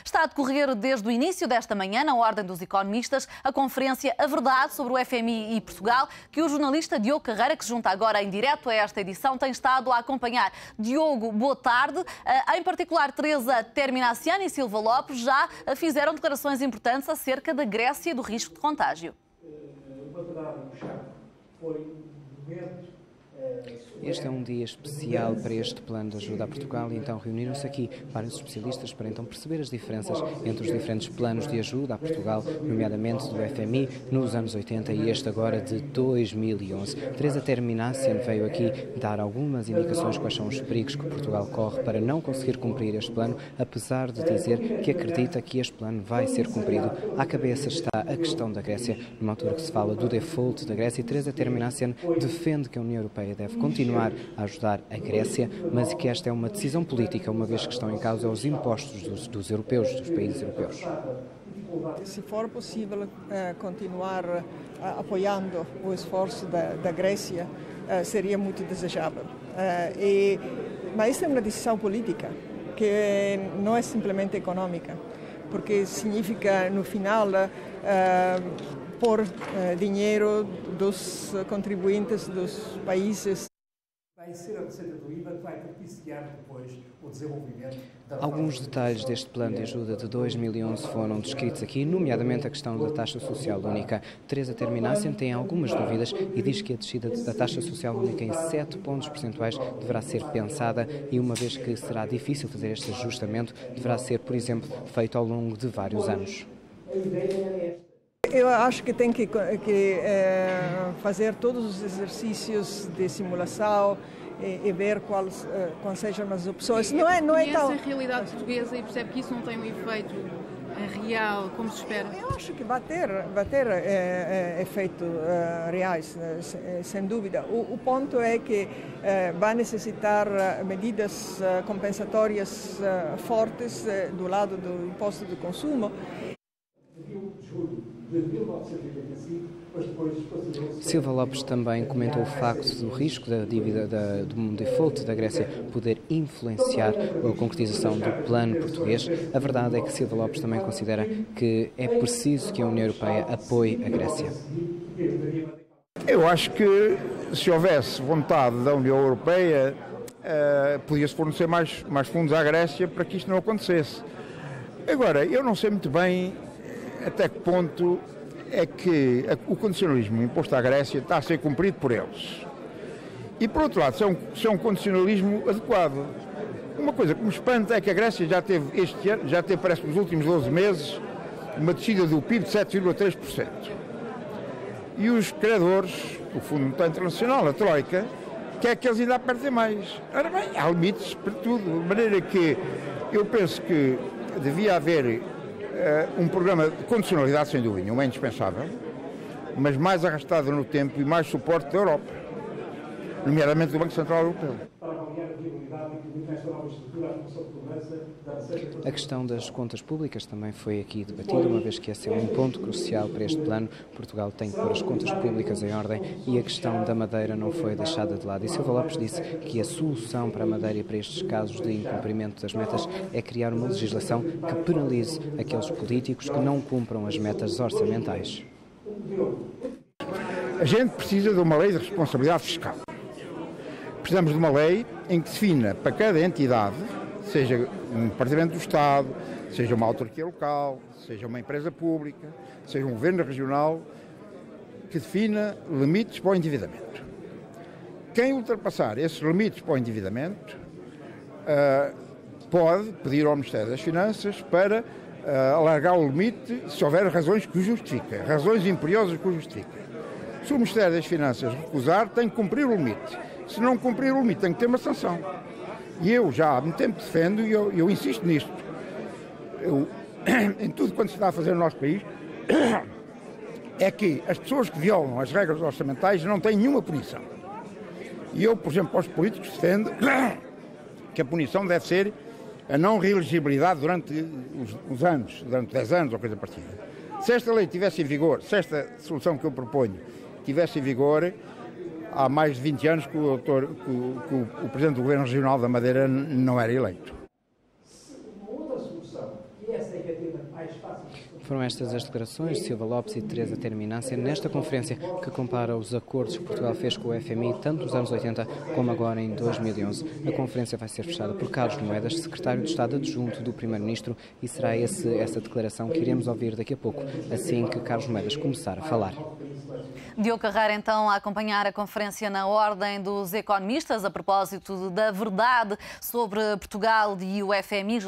Está a decorrer desde o início desta manhã, na Ordem dos Economistas, a conferência A Verdade sobre o FMI e Portugal, que o jornalista Diogo Carreira, que se junta agora em direto a esta edição, tem estado a acompanhar. Diogo, boa tarde. Em particular, Teresa Terminaciano e Silva Lopes já fizeram declarações importantes acerca da Grécia e do risco de contágio. Este é um dia especial para este plano de ajuda a Portugal e então reuniram-se aqui vários especialistas para então perceber as diferenças entre os diferentes planos de ajuda a Portugal, nomeadamente do FMI nos anos 80 e este agora de 2011. Teresa Terminaciano veio aqui dar algumas indicações quais são os perigos que Portugal corre para não conseguir cumprir este plano, apesar de dizer que acredita que este plano vai ser cumprido. À cabeça está a questão da Grécia, numa altura que se fala do default da Grécia, e Teresa Terminaciano defende que a União Europeia deve continuar a ajudar a Grécia, mas que esta é uma decisão política, uma vez que estão em causa os impostos dos europeus, dos países europeus. Se for possível continuar apoiando o esforço da Grécia, seria muito desejável. Mas esta é uma decisão política, que não é simplesmente econômica, porque significa, no final, pôr dinheiro dos contribuintes dos países. Vai ser a receita do IVA que vai propiciar depois o desenvolvimento da... Alguns detalhes deste plano de ajuda de 2011 foram descritos aqui, nomeadamente a questão da taxa social única. Teresa Terminaciano tem algumas dúvidas e diz que a descida da taxa social única em 7 pontos percentuais deverá ser pensada e, uma vez que será difícil fazer este ajustamento, deverá ser, por exemplo, feito ao longo de vários anos. Eu acho que tem que fazer todos os exercícios de simulação e ver quais sejam as opções. Não é tal. Conhece a realidade portuguesa e percebe que isso não tem um efeito real, como se espera? Eu acho que vai ter efeitos reais, sem dúvida. O ponto é que vai necessitar medidas compensatórias fortes do lado do imposto de consumo. Silva Lopes também comentou o facto do risco da dívida do default da Grécia poder influenciar a concretização do plano português. A verdade é que Silva Lopes também considera que é preciso que a União Europeia apoie a Grécia. Eu acho que se houvesse vontade da União Europeia, podia-se fornecer mais fundos à Grécia para que isto não acontecesse. Agora, eu não sei muito bem até que ponto é que o condicionalismo imposto à Grécia está a ser cumprido por eles. E, por outro lado, se é um condicionalismo adequado. Uma coisa que me espanta é que a Grécia já teve este ano, parece que nos últimos 12 meses, uma descida do PIB de 7,3%. E os credores, o Fundo Monetário Internacional, a Troika, quer que eles ainda apertem mais. Ora bem, há limites para tudo. De maneira que eu penso que devia haver um programa de condicionalidade, sem dúvida, é indispensável, mas mais arrastado no tempo e mais suporte da Europa, nomeadamente do Banco Central Europeu. A questão das contas públicas também foi aqui debatida, uma vez que esse é um ponto crucial para este plano. Portugal tem que pôr as contas públicas em ordem e a questão da Madeira não foi deixada de lado. E Silva Lopes disse que a solução para a Madeira e para estes casos de incumprimento das metas é criar uma legislação que penalize aqueles políticos que não cumpram as metas orçamentais. A gente precisa de uma lei de responsabilidade fiscal. Precisamos de uma lei em que defina para cada entidade, seja um departamento do Estado, seja uma autarquia local, seja uma empresa pública, seja um governo regional, que defina limites para o endividamento. Quem ultrapassar esses limites para o endividamento pode pedir ao Ministério das Finanças para alargar o limite se houver razões que o justifiquem, razões imperiosas que o justifiquem. Se o Ministério das Finanças recusar, tem que cumprir o limite. Se não cumprir o limite, tem que ter uma sanção. E eu já há muito tempo defendo, e eu insisto nisto, em tudo quanto se está a fazer no nosso país, é que as pessoas que violam as regras orçamentais não têm nenhuma punição. E eu, por exemplo, para os políticos defendo que a punição deve ser a não reelegibilidade durante os anos, durante 10 anos ou coisa parecida. Se esta lei estivesse em vigor, se esta solução que eu proponho estivesse em vigor, há mais de 20 anos que o Presidente do Governo Regional da Madeira não era eleito. Uma outra solução, que essa é efetivamente mais fácil. Foram estas as declarações de Silva Lopes e de Teresa Terminância nesta conferência que compara os acordos que Portugal fez com o FMI tanto nos anos 80 como agora em 2011. A conferência vai ser fechada por Carlos Moedas, secretário de Estado adjunto do Primeiro-Ministro, e será essa declaração que iremos ouvir daqui a pouco, assim que Carlos Moedas começar a falar. Diogo Carreira, então, a acompanhar a conferência na Ordem dos Economistas a propósito da verdade sobre Portugal e o FMI.